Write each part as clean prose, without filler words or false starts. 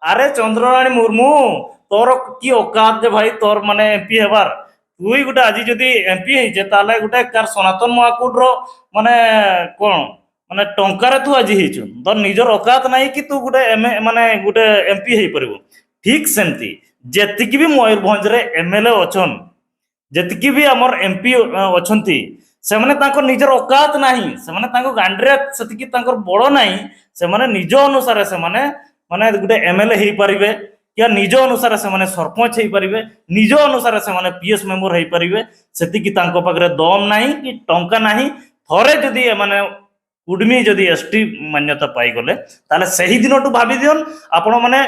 अरे चंद्रराणी मुर्मू तोर की औकात जे भाई तोर माने एमपी हेबार तुई गोटे आज जदि एमपी होइचे ताले गोटे कार सनातन महाकूट माने कोन माने टंकार तू आज होइचु तोर निजर औकात नाही कि तू गोटे माने गोटे एमपी हेइ परबो ठीक सेमती जेतिकी भी मयूरभंज रे एमएलए अछन जेतिकी भी हमर एमपी अछंती से माने तांकर निजर औकात नाही से माने तांको गांडरे सेतिकी तांकर बड़ नाही से माने निज अनुसार से माने माने गोटे एमएलए हेइ परिबे या निज अनुसार से माने सरपंच हेइ परिबे निज अनुसार से माने पीएस मेंबर हेइ परिबे सेतिकी तांको पाखरे दम नाही कि टंका नाही थरे जदि माने कुडमी जदि एसटी मान्यता पाई गले ताले सही दिनटू भाबी दियन आपण माने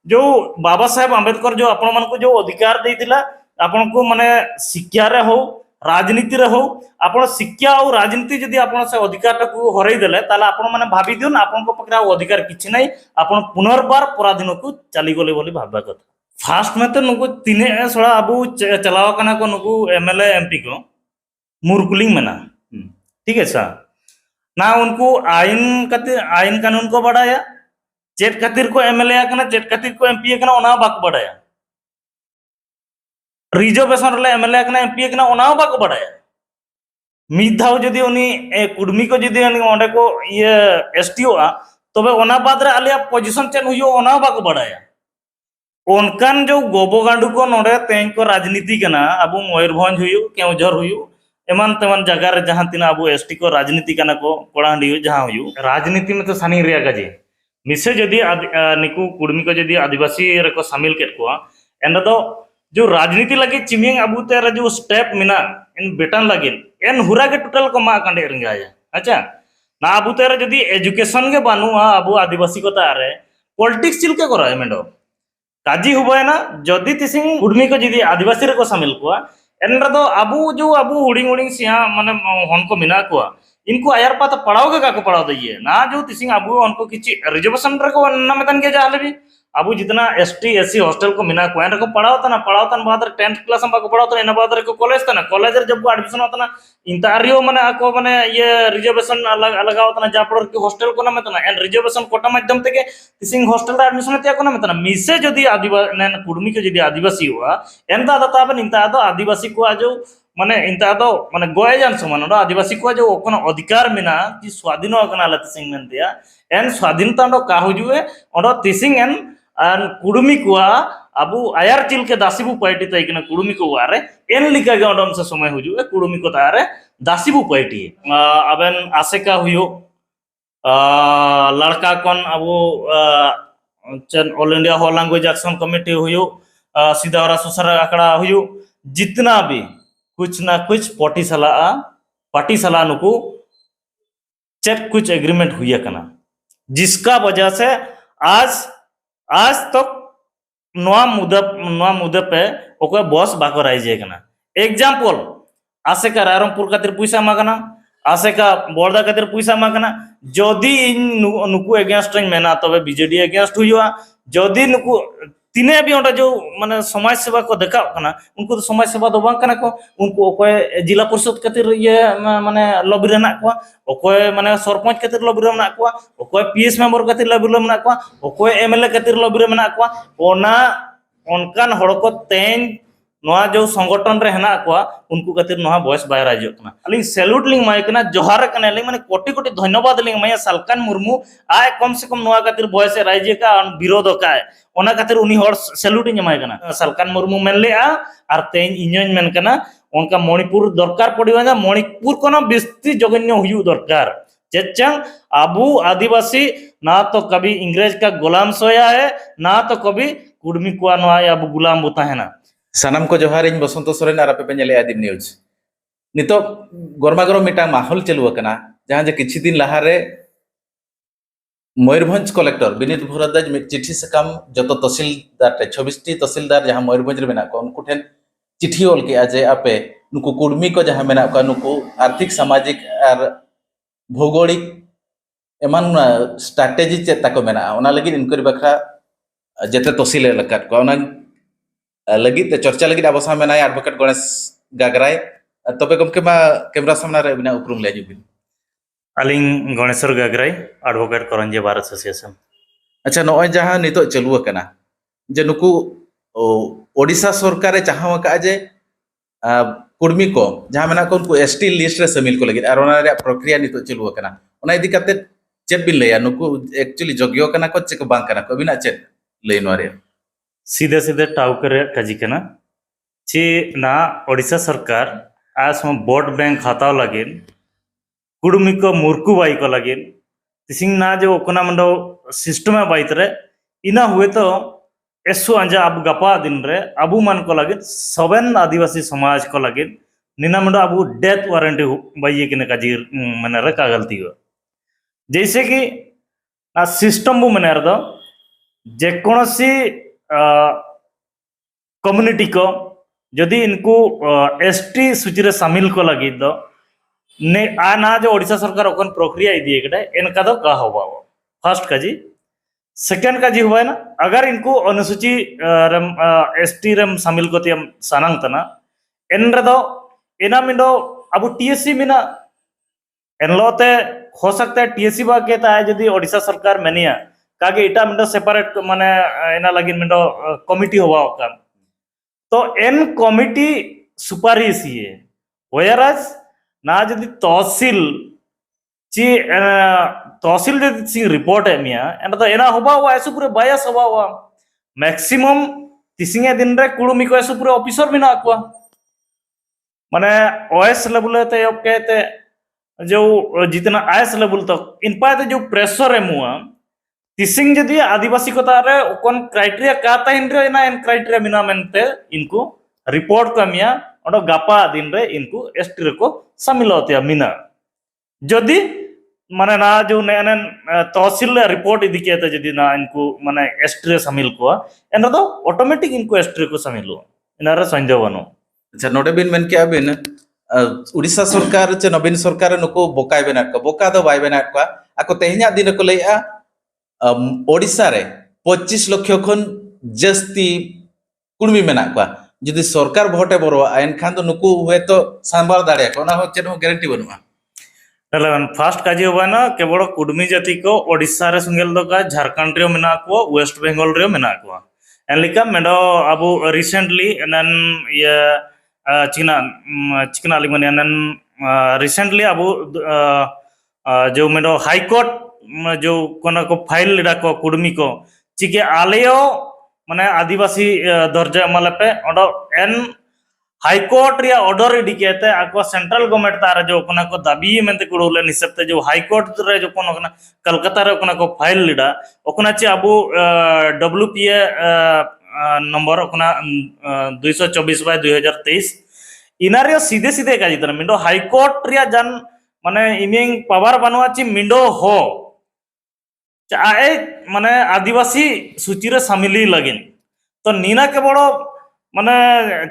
जो बाबा साहेब आंबेडकर जो आपण मानको जो अधिकार देइतिला आपण को माने शिक्षा रे हो राजनीति रे हो आपण शिक्षा और राजनीति जदि आपण से अधिकार को हरई देले ताले आपण माने भाबी दियन आपण को पकरा अधिकार किछि नै आपण पुनर्बार पराधीन को चली गले बोली भाबा कथा फास्ट में तो नुको तीने सोळा अबु चलावा कना को नुको एमएलए एमपी को मुरकुलिंग मना ठीक है सर ना उनको आइन आइन कानून को बढ़ाया चेट खातिर को एमएलए कना चेट खातिर को एमपी कना ओना बाक बढ़ाया रिजर्वेशन रे एमएलए कना एमपी कना ओना बाक बढ़ाया मिद धाव जदि उनी कुडमी को जदि ओंडे को ये एसटीओ आ तबे ओना बाद रे आलिया पोजीशन चेन हुयो ओना बाक बढ़ाया उनकान जो गोबो गांडू को नोडे तें को राजनीति कना अबु मयूरभंज हुयो केउझर हुयो एमान तेमान जगह रे जहां तिना अबु एसटी को राजनीति कना को कोड़ांडी जहां हुयो राजनीति में तो सानी रिया गजे मिसे जदि निकु कुडमी को जदि आदिवासी रे को शामिल केट को एंड दो जो राजनीति लगी चिमिंग अबु तेरा जो स्टेप मिना इन बेटन लगी एन हुरा के टोटल को मा कांडे रंगाया अच्छा ना अबु तेरा जदि एजुकेशन के बानुआ अबु आदिवासी को तारे पॉलिटिक्स चिल के करा है मेंडो काजी हुआ है ना जदि तिसिंग कुडमी को जदि आदिवासी रे को शामिल को एन दो अबु जो अबु हुडिंग हुडिंग सिया माने हन को मिना को इनको आयर पाता पढ़ाओगे का को पढ़ाओ दइए ना जो तिसिंग अबु उनको किछि रिजर्वेशन रे को ना मतन के जाले भी अबु जितना एसटी एससी हॉस्टल को मिना को एन को पढ़ाओ तना बाद 10th क्लास में को पढ़ाओ तना बाद रे को कॉलेज तना कॉलेज रे जब को एडमिशन होता इंतारियो माने को माने ये रिजर्वेशन लगाओ तना जापड़ के हॉस्टल को ना मतना एन रिजर्वेशन कोटा माध्यम ते के तिसिंग हॉस्टल रे एडमिशन ते को ना मतना मिसे जदी आदिवासी ने कुडमी के जदी आदिवासी हुआ एन दा ताबे इंता दो आदिवासी को जो माने इंता दो माने गोय जान समान आदिवासी को जो ओकन अधिकार मिना कि स्वाधीन कना ल तिसिंग मेनतिया एन स्वाधीनता नो का हुजुए ओडो तिसिंग एन और कुडमी को अबु आयर चिल के दासीबु पार्टी तय कना कुडमी को वारे एन लिका के ओडम से समय हुजु कुडमी को तारे दासीबु पार्टी अबेन आसेका हुयो लड़का कौन अबु all India whole language action committee हुयो सीधा सुसरा आकड़ा हुयो जितना भी कुछ ना कुछ पार्टी सला नुकु चेक कुछ एग्रीमेंट हुई कना जिसका वजह से आज तक नवा मुद्दे पे ओके बॉस बाको राइजे कना एग्जांपल आसेका रायरंगपुर खातिर पैसा मागना आसेका बोर्डा खातिर पैसा मागना जदि नुकु अगेंस्ट मेना तबे बीजेडी अगेंस्ट हुआ जदि नुकु तिने भी ओटा जो माने समाज सेवा को देखा कना उनको तो समाज सेवा दो बांग कना को उनको ओकोय जिला परिषद खातिर ये माने लॉबी रे ना को ओकोय माने सरपंच खातिर लॉबी रे ना को ओकोय पीएस मेंबर खातिर लॉबी रे ना को ओकोय एमएलए खातिर लॉबी रे ना को ओना उनकान हड़को तेन नवा जो संगठन रे हेना को उनको खातिर नवा बॉयस बाय राजो कना अली सैल्यूट लिंग माय कना जोहार कना लिंग माने कोटि कोटि धन्यवाद लिंग माय सालकान मुर्मू आय कम से कम नवा खातिर बॉयस राइजे का विरोध का ओना खातिर उनी हर सैल्यूट इमाय कना सालकान मुर्मू मेनलेआ आर तेन इन्योन मेन कना उनका मणिपुर दरकार पड़िबा ना मणिपुर कोना बिस्ती जगन्य हुयु दरकार चेचंग अबु आदिवासी ना तो कभी इंग्रेज का गुलाम सोया है ना तो कभी कुडमी को नवा अब गुलाम होता है ना सानाम को जोहार इन बसंत सोरेन और आपे पेले आदिम न्यूज नितो गरमागरम मिटा माहौल चलू कना जहां जे किछि दिन लहारे मयूरभंज कलेक्टर विनीत भोरादाज चिट्ठी सकाम जतो तहसीलदार 26 टी तहसीलदार जहां मयूरभंज रे मेना को उनको ठेन चिट्ठी ओल के जे आपे नुको कुडमी को जहां मेना को नुको आर्थिक सामाजिक और भौगोलिक एमान स्ट्रैटेजी चे ताको मेना ओना लगी इनकर बखरा जते तहसील लकात को ओना लगी चर्चा लगी अब सामने एडवोकेट गणेश गागराय तबे गमके मा कैमरा सामने रे बिना उपरुम ले Zubin अलिंग Ganeshwar गागराय advocate Karanje bar association अच्छा नॉय जहां नितो चलुआ कना जे नुकु ओडिशा सरकार चाहवा का जे कुर्मी को जहां मेना को उनको एसटी लिस्ट रे शामिल को लगे और ओना रे प्रक्रिया नितो चलुआ कना ओना इदी कते चेक बिन लया नुकु एक्चुअली जोग्य कना को चेक बांग कना को बिना चेक लय नो रे सीधे सीधे टाउकर काजी कना ची ना ओडिशा सरकार आज हम वोट बैंक खाता लगे कुड़मी को मुर्कु बाई को लगे तिसिंग ना जो ओकना मंडो सिस्टम है बाई तरे इना हुए तो एसु अंजा अब गपा दिन रे अबू मन को लगे सबन आदिवासी समाज को लगे निना मंडो अबू डेथ वारंटी बाई के काजी मने रे का गलती हो जैसे कि ना सिस्टम बु मने दो जे कोनोसी कम्युनिटी को यदि इनको एसटी सूची रे शामिल को लगी दो ने आ ना जो ओडिशा सरकार ओकन प्रक्रिया दिए गए इनका तो का होबा फर्स्ट काजी सेकंड काजी हुआ है ना अगर इनको अनुसूची रम एसटी रम शामिल को तियम सानंग तना एन रे दो एना मिंडो अब टीएससी मिना एनलोते हो सकता है टीएससी बा के ता यदि ओडिशा सरकार मेनिया कागे इटा मिंडो सेपरेट माने एना लगी मिंडो कमिटी होबा का तो एन कमिटी सुपारिश ये वेयरस ना यदि तहसील ची तहसील यदि सिंग रिपोर्ट है मिया एना तो एना होबा हुआ ऐसे पूरे बायस होबा हुआ मैक्सिमम तिसिंगे दिन रे कुड़ुमी को ऐसे पूरे ऑफिसर भी ना आकुआ माने ओएस लेवल ते अब कहते जो जितना आईएस लेवल तक इन पाए जो प्रेशर है मुआ तिसिंग यदि आदिवासी को तारे ओकन क्राइटेरिया का ताइन रे ना इन क्राइटेरिया मिना मेनते इनको रिपोर्ट को मिया और गपा दिन रे इनको एसटी रे को शामिल होते मिना यदि माने ना जो नैन तहसील रिपोर्ट इदी के यदि ना इनको माने एसटी रे शामिल को एन तो ऑटोमेटिक इनको एसटी रे को शामिल हो इना रे संजय बनो अच्छा नोडे बिन मेन के अबिन उड़ीसा सरकार चे नवीन सरकार नुको बोकाय बेना को बोका दो बाय बेना को आको तेहना दिन को लैया ओडिशा रे 25 लाख खन जस्ती कुर्मी मेना को यदि सरकार भोटे बरो आइन खान तो नुकु हुए तो सांबार दाड़े को ना हो चेन गारंटी बनुआ तले फर्स्ट काजी होबा ना केवल कुर्मी जाति को ओडिशा रे संगेल दो का झारखंड रे मेना को वेस्ट बंगाल रे मेना को एनलिका मेडो अबु रिसेंटली एनन ये चिकना लिमन एनन रिसेंटली अबु जो मेडो हाई कोर्ट जो कोना को फाइल लिडा को कुर्मी को चिके आलेयो माने आदिवासी दर्जा मलपे ओडो एन हाई कोर्ट रिया ऑर्डर इडी केते आको सेंट्रल गवर्नमेंट तार जो कोना को दाबी मेंते कुडोले निसबते जो हाई कोर्ट रे जो कोना कोना कलकत्ता रे कोना को फाइल लिडा ओकना चे अबु डब्ल्यूपीए नंबर ओकना 224/2023 इनारे सीधे सीधे काजी तना मिंडो हाई कोर्ट रिया जन माने इमिंग पावर बनवा ची मिंडो हो चाहे माने आदिवासी सूची रे शामिली लगिन तो नीना के बड़ो माने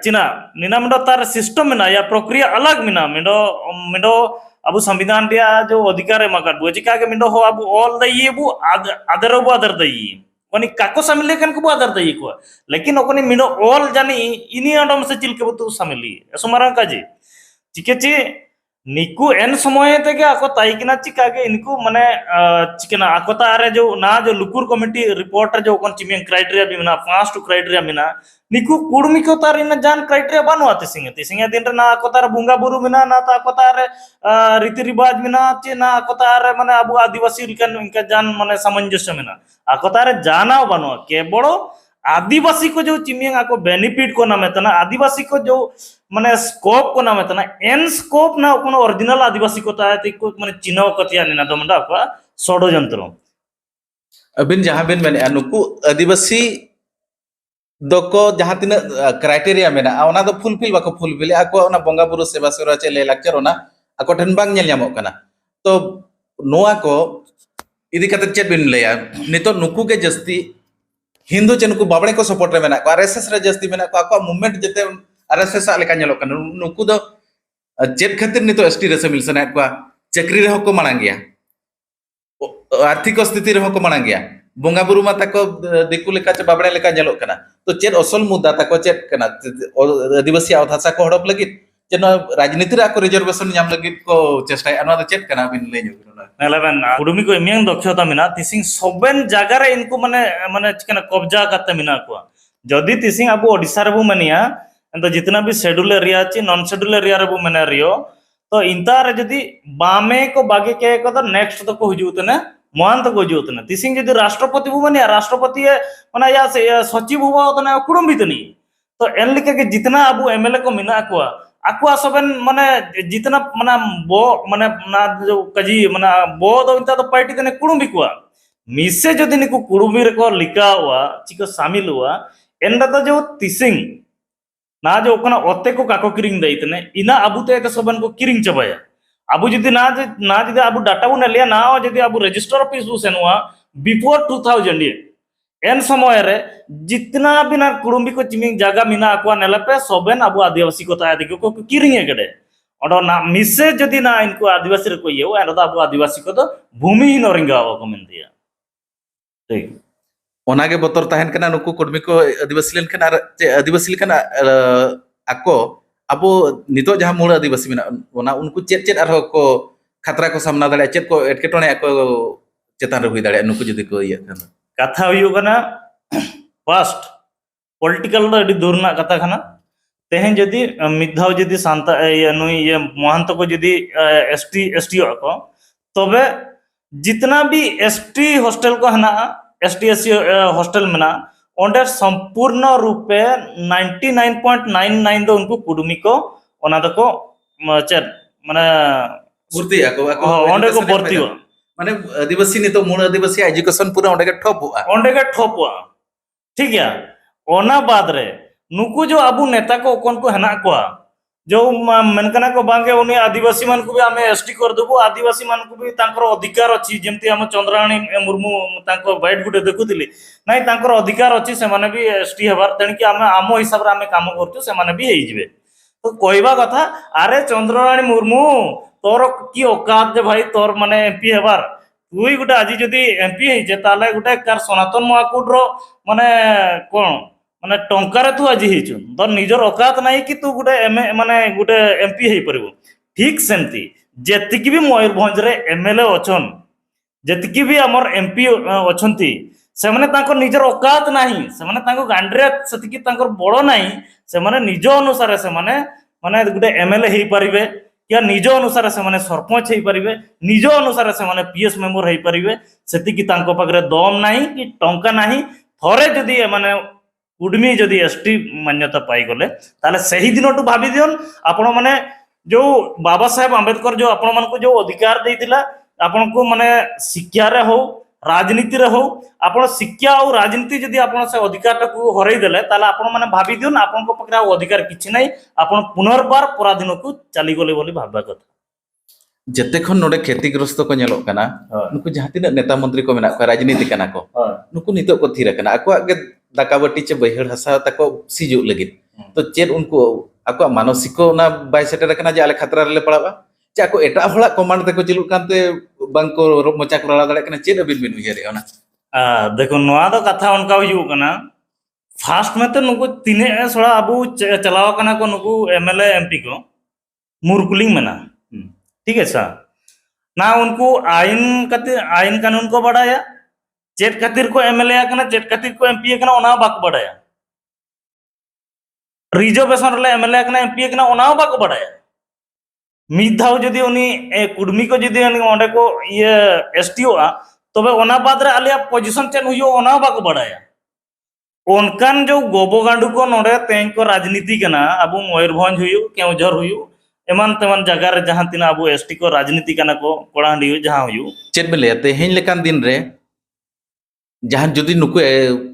चिना नीना मिंडो तार सिस्टम में ना या प्रक्रिया अलग मिना मिंडो मिंडो अब संविधान दिया जो अधिकार मगर बुझी का के मिंडो हो अब ऑल दई बु अदर बु अदर दई कोनी काको शामिल कन को अदर दई को लेकिन ओकनी मिंडो ऑल जानी इनी अंडम से चिल के बतु शामिली असमारा काजे चिके ची निकु एन समय ते के आको ताई किना चिका के इनको माने चिकना आको तारे जो ना जो लुकुर कमिटी रिपोर्ट जो कोन चिमिंग क्राइटेरिया भी मिना 5 क्राइटेरिया मिना निकु कुड़मी को तार इन जान क्राइटेरिया बनवा तिसिंगे दिन रे ना आको तार बुंगा बुरु मिना ना ता आको तार रीति रिवाज मिना चे ना आको तार माने अबु आदिवासी रिकन इनका जान माने सामंजस्य मिना आको तार जाना बनवा के बड़ो आदिवासी को जो चिमिंग आको बेनिफिट को नाम तना आदिवासी को जो माने स्कोप को नाम तना एन स्कोप ना कोनो ओरिजिनल आदिवासी को ता को माने चिन्ह कतिया निना तो मंडा को षडयंत्र अबिन जहां बिन मेने नुकु आदिवासी दोको जहां तीन क्राइटेरिया मेना ओना दो फुलफिल बाको फुलफिल आको ओना बंगा बुरु सेवा सेवा चे ले लेक्चर ओना आको ठन बांग नेल ᱧᱟᱢᱚᱜ कना तो नोआ को इदी कते चेत बिन लेया नितो नुकु के जस्ती हिंदू चे नुकु बाबड़े को सपोर्ट रे मेना को आरएसएस रे जस्ती मेना को आको मूवमेंट जते आरएसएस लेका नेलो कना नुकु दो चेत खातिर नितो एसटी रे शामिल सना को चक्री रे हको मांग गया आर्थिक स्थिति रे हको मांग गया बोंगा बुरु मा ताको दिकु लेका चे बाबड़े लेका नेलो कना तो चेत असल मुद्दा ताको चेत कना आदिवासी अवधासा को हड़प लगी जेन राजनीति रे को रिजर्वेशन नाम लगित को चेष्टा अना तो चेक कना बिन ले ᱧᱚᱜ नेलेबेन कुडुमी को एमियंग दक्षता मिना तिसिंग सोबेन जगह रे इनको माने माने चिकन कब्जा करते मिना को जदि तिसिंग अब ओडिसा रे बु मनिया तो जितना भी शेड्यूल एरिया अछि नॉन शेड्यूल एरिया रे बु मने रियो तो इंता रे जदि बामे को बागे के को तो नेक्स्ट तो को हुजुतने मोहन तो को हुजुतने तिसिंग जदि राष्ट्रपति बु मनिया राष्ट्रपति माने या सचिव हुआ तो ना कुडुम बितनी तो एन लिखे के जितना अब एमएलए को मिना को आकुआ सबन माने जितना माने बो माने ना जो कजी माने बो दो इंता तो पार्टी तने कुडुमी को मिसे जदि निको कुडुमी रे को लिखा हुआ चिको शामिल हुआ एंड तो जो तिसिंग ना जो कना ओते को काको किरिंग दैतने इना अबु ते सबन को किरिंग चबाया अबु जदि ना जदि अबु डाटा बु लिया ना जदि अबु रजिस्टर ऑफिस बु सेनुआ बिफोर 2000 ये एन समय रे जितना भी ना कुडुमी को चिमिंग जगह मिना को नेलपे सबन अबु आदिवासी को ताया दिको को किरिंग एगडे ओडो ना मिसे जदि ना इनको आदिवासी रे को ये एन अबु आदिवासी को तो भूमिहीन रिंगा को मेन दिया ठीक ओनागे बतर तहन कना नुकु कुडमी को आदिवासी लेन कना आदिवासी लेकन आको अब नितो जहां मूल आदिवासी मेना ओना उनको चेत चेत आरो को खतरा को सामना दाड़े चेत को एटकेटोने को चेतान रे हुई दाड़े नुकु जदि को ये कना कथा हुई कना फर्स्ट पॉलिटिकल तो अडी दूर ना कथा खाना तेहन जदि मिधाव जदि सांता नुई ये महंत को जदि एसटी को तबे जितना भी एसटी हॉस्टल को हना एसटी एससी हॉस्टल में ना ओंडे संपूर्ण रूपे 99.99 दो उनको कुडुमी को ओना दको चेत माने भर्ती आको ओंडे को भर्ती हो माने आदिवासी ने तो मूल आदिवासी एजुकेशन पूरा ओंडे के ठप हुआ ठीक है ओना बाद रे नुकु जो अबु नेता को कोन को हना को जो मनकना को बांगे उनी आदिवासी मान को भी हमें एसटी कर देबो आदिवासी मान को भी तांकर अधिकार अछि जेमति हम चंद्राणी मुर्मू तांको बाइट गुटे देखुतिली नाही तांकर अधिकार अछि से माने भी एसटी हबार तण कि हम आम हिसाब रे हम काम करछु से माने भी हेइ जिवे तो कहबा कथा अरे चंद्राणी मुर्मू तोर की औकात जे भाई तोर माने एमपी हबार तुई गुटे आज जदी एमपी हेइ जे ताले गुटे कार सनातन महाकूट रो माने कोन माने टंकार तू आज हेचु तो निजर औकात नाही कि तू गुटे माने गुटे एमपी हेइ परबो ठीक सेमती जेतिकी भी मयूरभंज रे एमएलए अछन जेतिकी भी हमर एमपी अछंती से माने तांको निजर औकात नाही से माने तांको गांडरे सतिकी तांकर बड़ नाही से माने निज अनुसार से माने माने गुटे एमएलए हेइ परिबे या निज अनुसार से माने सरपंच हेइ परिबे निज अनुसार से माने पीएस मेंबर हेइ परिबे सतिकी तांको पाखरे दम नाही कि टंका नाही थरे जदी माने कुडमी जदि एसटी मान्यता पाई गले ताले सही दिन टू भाबी दियन आपण माने जो बाबा साहेब आंबेडकर जो आपण मान को जो अधिकार देइतिला आपण को माने शिक्षा रे हो राजनीति रे हो आपण शिक्षा और राजनीति जदि आपण से अधिकार को हरई देले ताले आपण माने भाबी दियन आपण को पकरा अधिकार किछि नै आपण पुनर्बार पराधीन को चली गले बोली भाबा कथा जते खन नोडे क्षतिग्रस्त को नेलो कना नुकु जहां तिना नेता मंत्री को मेना को राजनीति कना को नुकु नितो को थीर कना आको गे दाकाबटी चे बहिर हसा तको सिजु लगित तो चेत उनको आको मानसिक ना बाय सेटर कना जे आले खतरा रे पड़ावा चे आको एटा हला कमांड तको चिलु कानते बांको मोचा को लड़ा दड़े कना चेत अबिन बिन उयरे ओना देखो नोआ दो कथा उनका हुजु कना फास्ट में तो नुकु तिने सोड़ा अबु चलावा कना को नुकु एमएलए एमपी को मुरकुलिंग मेना ठीक है सर ना उनको आइन कानून को बढ़ाया चेत खातिर को एमएलए कना चेत खातिर को एमपी कना ओना बाक बढ़ाया रिजर्वेशन रे एमएलए कना एमपी कना ओना बाक बढ़ाया मिधाव जदि उनी कुडमी को जदि ओंडे को ये एसटीओ तबे ओना बाद रे आलिया पोजीशन चेन हुयो ओना बाक बढ़ाया ओनकान जो गोबो गांडू को नोडे तें को राजनीति कना अब मयूरभंज हुयो केउझर हुयो एमान तेमान जगह रे जहां तिना अब एसटी को राजनीति कना को कोड़ांडी जहां हुयो चेत बेले तेहें लेकान दिन रे जहां जदि नुकु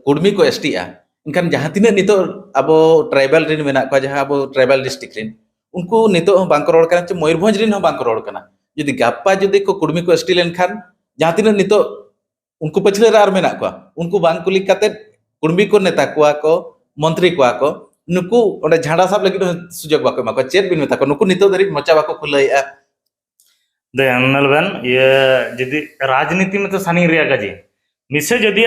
कुडमी को एसटी इनकान जहां तिना नितो अब ट्राइबल रिन मेना को जहां अब ट्राइबल डिस्ट्रिक्ट रिन उनको नितो बांको रोड कना मयूरभंज रिन हो बांको रोड कना जदि गापा जदि को कुडमी को एसटी लेन खान जहां तिना नितो उनको पछले रार मेना को उनको बांग कुली काते कुडमी को नेता को मंत्री को नुकु ओडे झाड़ा साब लगी सुजोग बाको माको चेत बिन मेता को नुकु नितो दरी मचा बाको खुलैया दे अनलबन ये जदि राजनीति में तो सानी रिया गजी मिसे जदि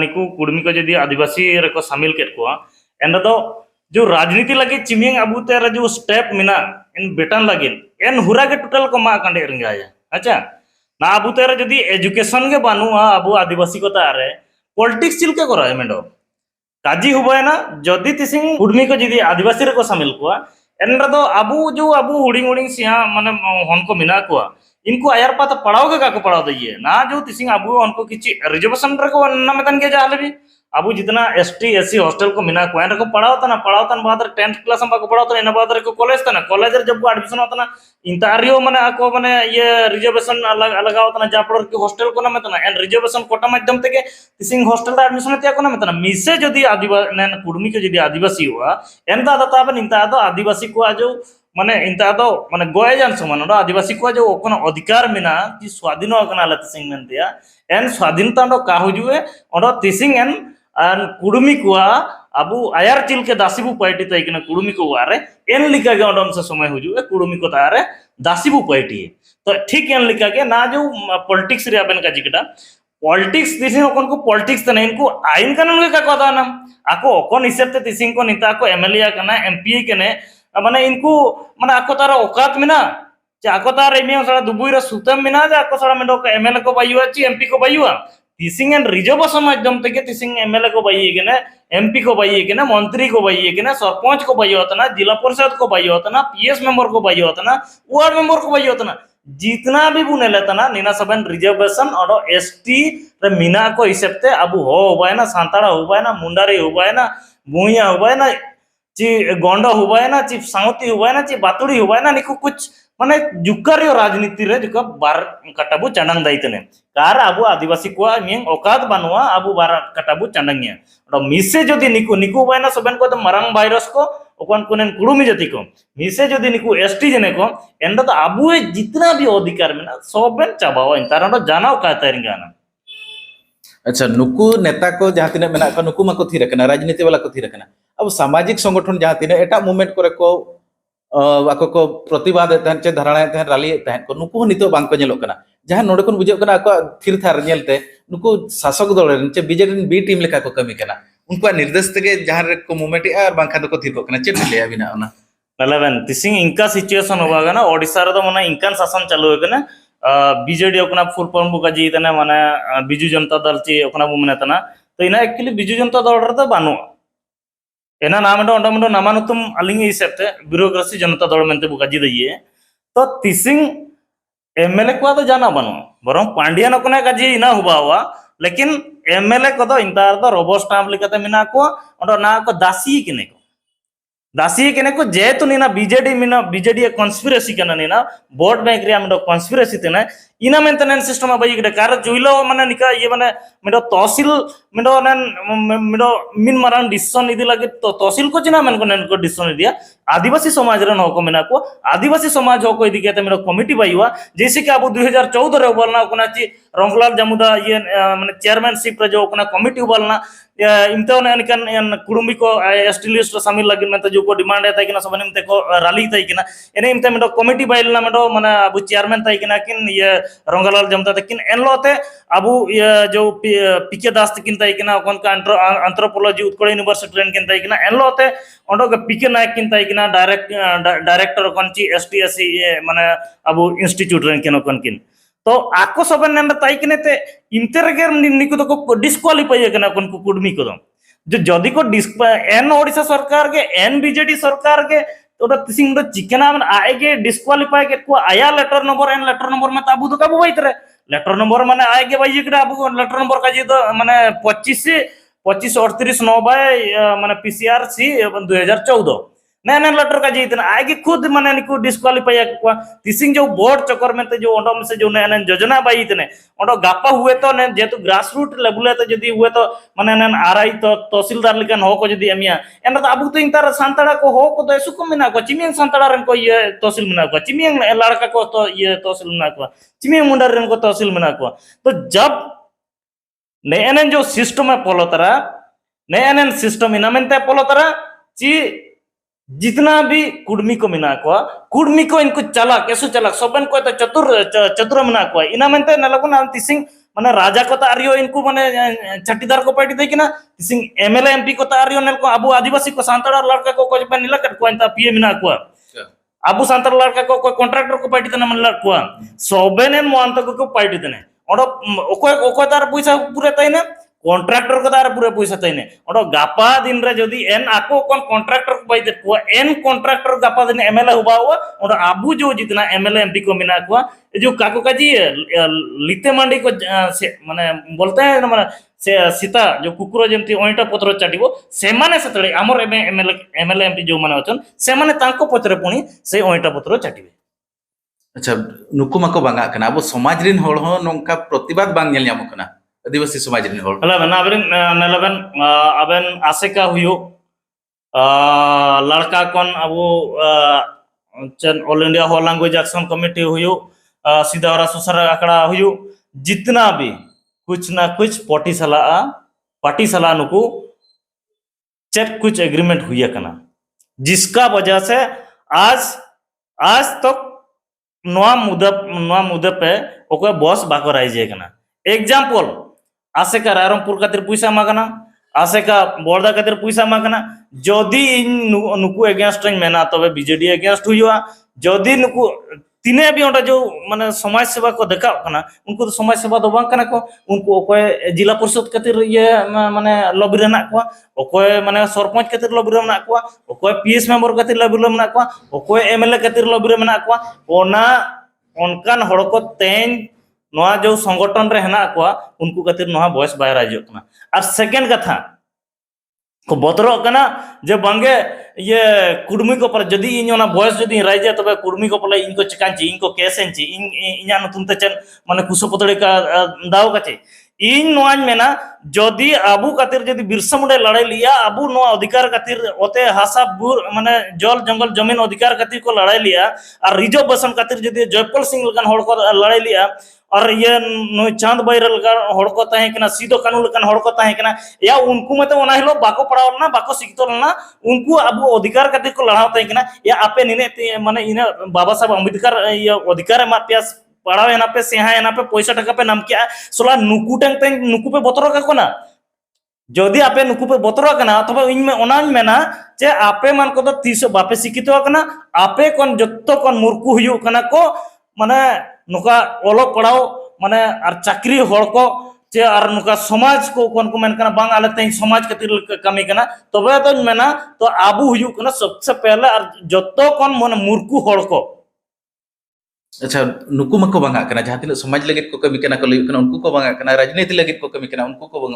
निकु कुडमी को जदि आदिवासी रे को शामिल केत को एंड दो जो राजनीति लगे चिमिंग अबू तेरा जो स्टेप मिना इन बेटन लगे एन हुरा के टोटल को मा कंडे रंगाया अच्छा ना अबू तेरा जदी एजुकेशन के बानुआ अबू आदिवासी को तारे पॉलिटिक्स चिल के करा है मेंडो काजी हुआ है ना जदी तिसिंग कुडमी को जदी आदिवासी रे को शामिल कुआ एन रदो अबू जो अबू हुडिंग हुडिंग सिया माने हन को मिना कुआ इनको आयर पाता पढ़ाओ के का को पढ़ाओ दइए ना जो तिसिंग अबू उनको किछि रिजर्वेशन रे को ना मतन के जाले भी अब जितना एसटी एससी हॉस्टल को मिना को एन को पढ़ाओ तना बाद 10th क्लास में बाको पढ़ाओ तना बाद को कॉलेज तना कॉलेज रे जब को एडमिशन होता इंतारियो माने आको माने ये रिजर्वेशन लगाओ तना जापड़ के हॉस्टल को ना तना एन रिजर्वेशन कोटा माध्यम ते तिसिंग हॉस्टल दा एडमिशन ते को ना तना मिसे जदी आदिवासी ने कुडमी को जदी आदिवासी हुआ एन दा ताबन इंता दो आदिवासी को जो माने इंता दो माने गोय जान समान आदिवासी को जो कोनो अधिकार मिना कि स्वाधीन होकना ल तिसिंग मेनतिया एन स्वाधीनता दो का हुजुए ओडो तिसिंग एन और कुडमी को अबू आयर चिल के दासीबू पार्टी तय किना कुडमी को वारे एन लिखा के ओडम से समय हुजुए कुडमी को तारे दासीबू पार्टी तो ठीक एन लिखा के ना जो पॉलिटिक्स रे अबन का जिकटा पॉलिटिक्स तिसिंग ओकन को पॉलिटिक्स तने इनको आइन कानून के का ना आको ओकन हिसाब ते तिसिंग को निता को एमएलए कना एमपी कने माने इनको माने आको तारा औकात मिना जे आको तारा एमिया सड़ा दुबुई रे सुतम मिना जे आको सड़ा मेंडो एमएलए को बायुआ ची एमपी को बायुआ तिसिंग एन रिजर्वेशन माध्यम ते तिसिंग एमएलए को बाइए के ना एमपी को बाइए के ना मंत्री को बाइए के ना सरपंच को बाइए होता ना जिला परिषद को बाइए होता ना पीएस मेंबर को बाइए होता ना वार्ड मेंबर को बाइए होता ना जितना भी बुने लेता ना निना सबन रिजर्वेशन और एसटी रे मीना को हिसाबते अब हो होबाय ना सांताड़ा होबाय ना मुंडारी होबाय ना भूइया होबाय ना ची गोंडा हुआ ना ची सांगती हुआ ना ची बातुड़ी हुआ ना निको कुछ माने जुकारियो राजनीति रे जुका बार कटाबू चंडंग दाइतने कार अबू आदिवासी को मियंग औकात बानुआ अबू बार कटाबू चंडंगिया और मिसे जदी निको निको बायना सबन को तो मरंग वायरस को ओकन कुनेन कुडुमी जति को मिसे जदी निको एसटी जने को एंड तो अबू जितना भी अधिकार में ना सबन चाबावा इंतारा तो जानाव का तरिंगाना अच्छा नुकु नेता को जहाँ तीन मेना को नुकु मा को थी रखना राजनीति वाला को थी रखना अब सामाजिक संगठन जहाँ तीन एटा मूवमेंट करे को आको को प्रतिवाद तहन चे धारणा तहन रैली तहन को नुकु नितो बांग को नेलो कना जहाँ नोडे कोन बुझे कना आको थिर थार नेलते नुकु शासक दल चे बीजेडी बी टीम लेका को कमी कना उनको निर्देश तके जहाँ रे को मूवमेंट और बांखा दो को थिर को कना चे ले बिना ओना नलवन तिसिंग इंका सिचुएशन होगा ना ओडिसा रे तो माने इंकान शासन चालू है ना बीजेडी ओकना फुल फॉर्म बुका जी तने माने बिजू जनता दल ची ओकना बु मने तना तो इना एक्चुअली बिजू जनता दल रे तो बानु एना नामडो ओंडमडो नामानुतुम अलिंग हिसाबते ब्यूरोक्रेसी जनता दल मेंते बुका जी दइए तो तिसिंग एमएलए को तो जाना बानु बरं पांडियन ओकना काजी इना हुबावा लेकिन एमएलए को तो इंतार तो रोबो स्टाम्प लिकाते मिना को ओंडो ना को दासी किने को दासी केने को जेतु नीना बीजेडी मिना बीजेडी कॉन्स्पिरेसी केना नीना वोट बैंक रे हमडो कॉन्स्पिरेसी तेना इना मेंटेनेंस सिस्टम बाई गडे कार जुइलो माने निका ये माने मिडो तहसील मिडो नन मिडो मिन मारान डिसीजन इदि लागे तो तहसील को चिना मन को नन को डिसीजन दिया आदिवासी समाज रे नको मिना को आदिवासी समाज हो को इदि केते मिडो कमिटी बाईवा जैसे कि अब 2014 रे बोलना कोना ची रंगलाल जमुदा ये माने चेयरमैनशिप रे जो कोना कमिटी बोलना इमते अनिकन कुडुमी को एसटी लिस्ट शामिल लगिन में जो को डिमांड है कि सबन इमते को रैली तई कि एने इमते मिडो कमिटी बाइलना मिडो माने अब चेयरमैन तई कि किन ये रंगलाल जमता तकिन एनलोते अब ये जो पीके दास तकिन तई कि ओकन का एंथ्रोपोलॉजी उत्कल यूनिवर्सिटी रेन किन तई कि एनलोते ओंडो के पीके नायक किन तई कि डायरेक्टर ओकन ची एसटी एससी माने अब इंस्टीट्यूट रेन किन ओकन किन तो आको सबन नेंदा ताई किने ते इमते रेगर निको तो को डिस्क्वालीफाई कना कोन को कुडमी को जो जदी को एन ओडिसा सरकार के एन बीजेडी सरकार के तो तिसिंग दो चिकना मन आएगे डिस्क्वालीफाई के को आया लेटर नंबर में ताबू तो काबू बैतरे लेटर नंबर माने आएगे भाई एकड़ा अबू लेटर नंबर का जी तो माने 25 38 9 बाय माने पीसीआर सी 2014 नैन लेटर का जी आगे खुद माने निको डिस्क्वालीफाई को तिसिंग जो बोर्ड चक्कर में जो ओंडम से जो नैन योजना बाई तने ओंडो गापा हुए तो ने जेतु ग्रास रूट लेवल तो जदी हुए तो माने नैन आरआई तो तहसीलदार लेकन हो को जदी एमिया एन तो अबु तो इंतार सांताड़ा को हो को तो एसु को मिना को चिमियंग सांताड़ा रन को ये तहसील मिना को चिमियंग लड़का को तो ये तहसील मिना को चिमियंग मुंडर रन को तहसील मिना को तो जब नैन जो सिस्टम है पोलो तरा नैन सिस्टम इना मेंते पोलो तरा ची जितना भी कुडमी को मिना को कुडमी को इनको चला कैसे चला सबन को तो चतुर मिना को इना मेंते नलको नाम तिसिंग माने राजा को तारियो इनको माने छाटीदार को पार्टी दे किना तिसिंग एमएलए एमपी को तारियो नेल को अबु आदिवासी को सांताड़ लड़का को पे निला कट को इंता पीए मिना को अबु सांताड़ लड़का को कॉन्ट्रैक्टर को पार्टी तने मन को सोबेने मोंत को पार्टी तने ओडो ओको तार पैसा पूरे तइने कॉन्ट्रैक्टर को तार पूरे पैसा तइने ओडो गापा दिन रे जदी एन आको कोन कॉन्ट्रैक्टर को पाइते को एन कॉन्ट्रैक्टर गापा दिन एमएलए हुबावा ओडो अबु जो जितना एमएलए एमपी को मिना को जो काको काजी लिते मांडी को माने बोलते हैं ना माने से सीता जो कुकुर जेमती ओइटा पत्र चाटिबो से माने सतळे हमर एमएलए एमपी जो माने अछन से माने तांको पत्र पुनी से ओइटा पत्र चाटिबे अच्छा नुकु माको बांगा कना अब समाज रिन होड़ हो नोंका प्रतिवाद बांग नेल ᱧᱟᱢᱚᱜ कना आदिवासी समाज रिन होड़ हला बना नलबन अबन आसेका हुयो लड़का कौन अबो चन ऑल इंडिया हो लैंग्वेज एक्शन कमेटी हुयो सीधा और सुसर आंकड़ा हुयो जितना भी कुछ ना कुछ पार्टी सला नुकु चेक कुछ एग्रीमेंट हुई कना जिसका वजह से आज तक नवा मुद्दे पे ओके बॉस बाको राइजे कना एग्जांपल आसेका रायरंगपुर खातिर पैसा मागना आसेका बोर्दा खातिर पैसा मागना जदि नुकु एगेंस्ट मेना तबे बीजेडी एगेंस्ट हुआ जदि नुकु तिने भी ओटा जो माने समाज सेवा को देखा कना उनको तो समाज सेवा दो बांग कना को उनको ओकोय जिला परिषद खातिर ये माने लॉबी रे ना को ओकोय माने सरपंच खातिर लॉबी रे ना को ओकोय पीएस मेंबर खातिर लॉबी रे ना को ओकोय एमएलए खातिर लॉबी रे ना को ओना उनकान हड़ को तेन नोआ जो संगठन रे हेना को उनको खातिर नोआ वॉइस बाय राजो कना और सेकंड कथा को बतरो कना जे बांगे ये कुडमी को पर जदी इन ओना वॉइस जदी राइजे तबे कुडमी को पले इनको चिकांची इनको केसेंची इन इना नतुन ते चन माने कुसो पतड़े का दाव काचे इन नोआन मेना जदी आबू खातिर जदी बिरसा मुंडा लड़ाई लिया आबू नो अधिकार खातिर ओते हासा बुर माने जल जंगल जमीन अधिकार खातिर को लड़ाई लिया और रिजर्वेशन खातिर जदी जयपाल सिंह लगन हड़ को लड़ाई लिया और ये चांद बैरल हड़ को ताहे कना सीधो कानून लकन हड़ को ताहे कना या उनको मते ओना हिलो बाको पड़ावना बाको सिकतोलना उनको अब अधिकार खातिर को लड़ाव ताहे कना या आपे निने माने इने बाबा साहब अंबेडकर ये अधिकार मा प्यास पड़ाव एना पे सेहा एना पे पैसा टका पे नाम किया सोला नुकु टेंग टेंग नुकु पे बतरो का कोना जदि आपे नुकु पे बतरो कना तबे इन में ओनान मेना जे आपे मान को तो 30 बापे सिकितो कना आपे कोन जत्तो कोन मूर्खु हुयु कना को माने नुका ओलो पड़ाव माने और चाकरी हड़ को चे और नुका समाज को कोन को मेन कना बांग आले तें समाज खातिर कमी कना तबे तो मेना तो आबू हुयु कना सबसे पहले और जत्तो कोन माने मूर्खु हड़ को अच्छा नुकु मको बांगा कना जहां तिना समाज लगित को कमी कना को लई कना उनको को बांगा कना राजनीति लगित को कमी कना उनको को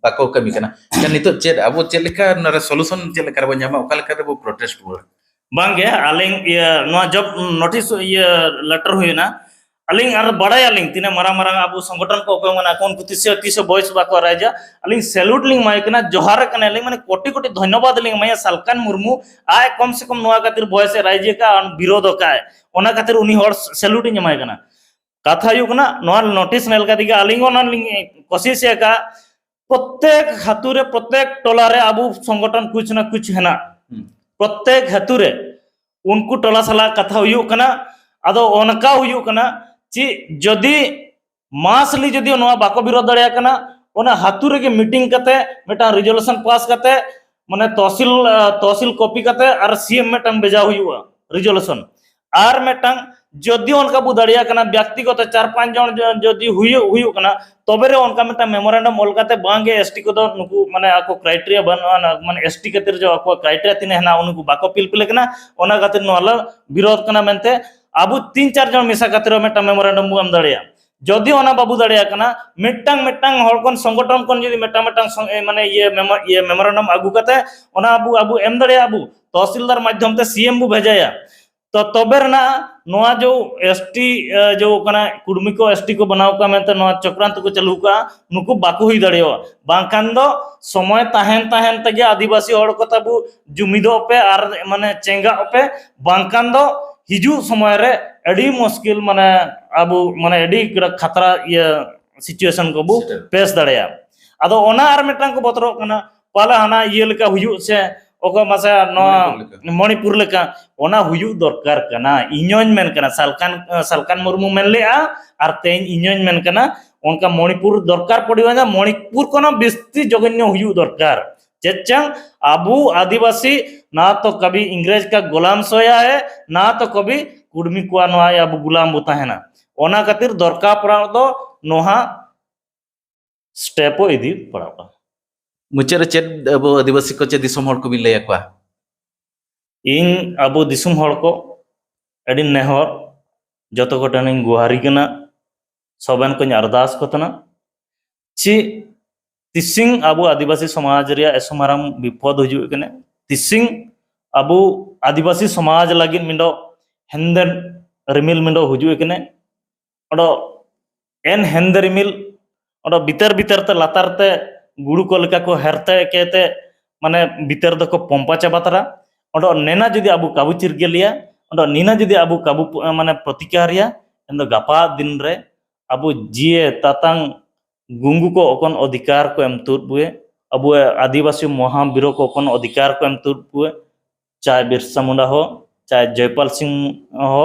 बाको कमी कना kan नितो चेद अब चेद लेका नरे सॉल्यूशन चेद लेका बन जामा ओका लेका रे प्रोटेस्ट हुआ बांगे आलिंग ये नो जब नोटिस ये लेटर हुईना आलिंग और बड़ा आलिंग तिने मारा अब संगठन को मना कौन कुतिसे बॉयस बाको राजा आलिंग सैल्यूट लिंग माय कना जोहार कना लिंग माने कोटि कोटि धन्यवाद लिंग माय सालकान मुर्मू आय कम से कम नोआ खातिर बॉयस राजे का विरोध का ओना खातिर उनी हर सैल्यूट इन माय कना कथा यु कना नोआ नोटिस नेल का दिगा आलिंग ओना लिंग कोशिश है का प्रत्येक हातुरे प्रत्येक टोला रे अब संगठन कुछ ना कुछ है ना प्रत्येक हातुरे उनको टोला सला कथा हुयु कना आदो ओनका हुयु कना ची जदी मासली जदी नोआ बाको विरोध दड़या कना ओना हातुरे के मीटिंग कते मेटा रिजोल्यूशन पास कते माने तहसील कॉपी कते और सीएम मेटंग भेजा हुयु रिजोल्यूशन और मेटंग जदी उनका बुदड़िया कना व्यक्तिगत 4-5 जन जदी हुयु कना तबे रे उनका मेटा मेमोरेंडम ओलकाते बांगे एसटी को दो नुकु माने आको क्राइटेरिया बनवाना माने एसटी खातिर जो आको क्राइटेरिया तिने हना उनको बाको पिलपिल कना ओना खातिर नोला विरोध कना मेनते आबु 3-4 जन मिसा खातिर मेटा मेमोरेंडम बुम दड़िया जदी ओना बाबू दड़िया कना मिटंग हड़ कोन संगठन कोन जदी मेटा माने ये मेमोरेंडम आगु कते ओना आबु एम दड़िया आबु तहसीलदार माध्यम ते सीएम बु भेजाया तो तबे ना नोआ जो एसटी जो कना कुडमी को एसटी को बनाव का मेते नोआ चक्रांत को चालू का नुकु बाको हुई दड़ियो बांकान दो समय ताहेन तगे आदिवासी हड़ को तबु जुमिदो पे और माने चेंगा पे बांकान दो हिजू समय रे एडी मुश्किल माने अबु माने एडी खतरा ये सिचुएशन को बु पेश दड़िया आदो ओना आर मेटांग को बतरो कना पाला हना ये लेका हुयु से ओको मासे नो मणिपुर लेका ओना हुयु दरकार कना इñoñ मेन कना सालकान मुर्मू मेन लेआ आर तेन इñoñ मेन कना उनका मणिपुर दरकार पड़े मणिपुर को बेस्ती जघन्य हुई दरकार चेचांग अबू आदिवासी ना तो कभी इंग्रेज का गुलाम सोया है ना तो कभी कुर्मी को अब गुलाम होता है ना ओना खातिर दरकार पड़ा तो नोहा स्टेपो इदी पड़ा मुचाद चेद अब आदिवासी को चेद दिसोम हड़ को भी लय आकवा इन अब दिसुम हड़ को अड़ी नेहर जतो गोटन गुहारी कना सबन को अरदास को तना ची तिसिंग अब आदिवासी समाज रे एसमाराम विपद हुजु कने तिसिंग अब आदिवासी समाज लगिन मिंडो हेंदन रिमिल मिंडो हुजु कने ओडो एन हेंद रिमिल ओडो भीतर भीतर ते लातार ते गुड़ू को लेका को हेरते केते माने भीतर दको पंपा चाबातरा ओडो नेना जदि अब काबू चिरगेलिया ओडो नीना जदि अब काबू माने प्रतिकारिया एंदो गपा दिन रे अब जिए तातांग गुंगू को ओकन अधिकार को एम तुरबुए अब आदिवासी महावीरों को ओकन अधिकार को एम तुरबुए चाहे बिरसा मुंडा हो चाहे जयपाल सिंह हो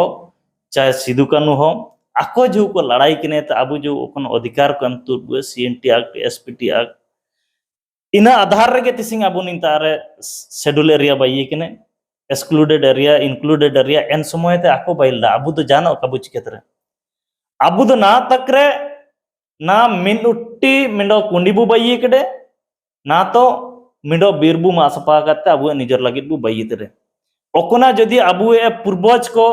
चाहे सिद्धू कानू हो आको जो को लड़ाई कने तो अब जो ओकन अधिकार को एम तुरबुए सीएनटी एक्ट एसपीटी एक्ट इना आधार रे तिसिंग अब नितारे शेड्यूल एरिया बाई कने एक्सक्लूडेड एरिया इंक्लूडेड एरिया एन समय ते आको बाइलदा अब तो जानो कबु चिकेतरे अब तो ना तकरे ना मिनुट्टी मिंडो कुंडीबू बाई कड़े ना तो मिंडो बीरबू मासपा करते अब निजर लगित बु बाई तेरे ओकना जदि अब पूर्वज को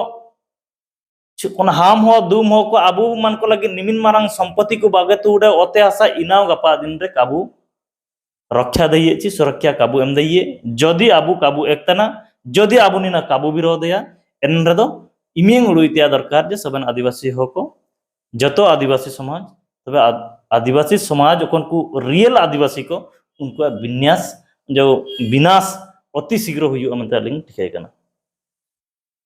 हाम हो दुम हो को अब मन को लगी निमिन मारंग संपत्ति को बागे तो उड़े ओते आशा इनाव गपा दिन रे काबू रक्षा दइए ची सुरक्षा काबू एम दइए जदि अब काबू एकतना जदि अब निना काबू विरोधया एन रेदो इमिंग उड़ुइतिया दरकार जे सबन आदिवासी हो को जतो आदिवासी समाज तबे आदिवासी समाज ओकन को रियल आदिवासी को उनको विन्यास जो विनाश अति शीघ्र हुई मनते लिंग ठिकाय कना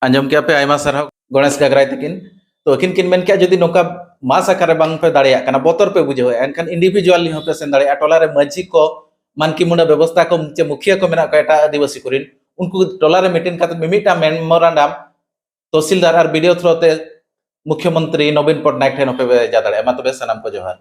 आंजम क्या पे आयमा सरहा गणेश गागराय तकिन तो अकिन किन मेन क्या जदि नोका मास आकारे बांग पे दाड़िया कना बोतर पे बुझे एनखान इंडिविजुअल नि पे सेन दाड़िया टोला रे मजी को मानकी मुंडा व्यवस्था को मुखिया को मेना का आदिवासी कुरिन उनको टोला रे मीटिंग का मिमिटा मेमोरेंडम तहसीलदार और वीडियो थ्रो ते मुख्यमंत्री नवीन पटनायक ठेन पे जा दाड़िया मा तबे सनाम को जोहार।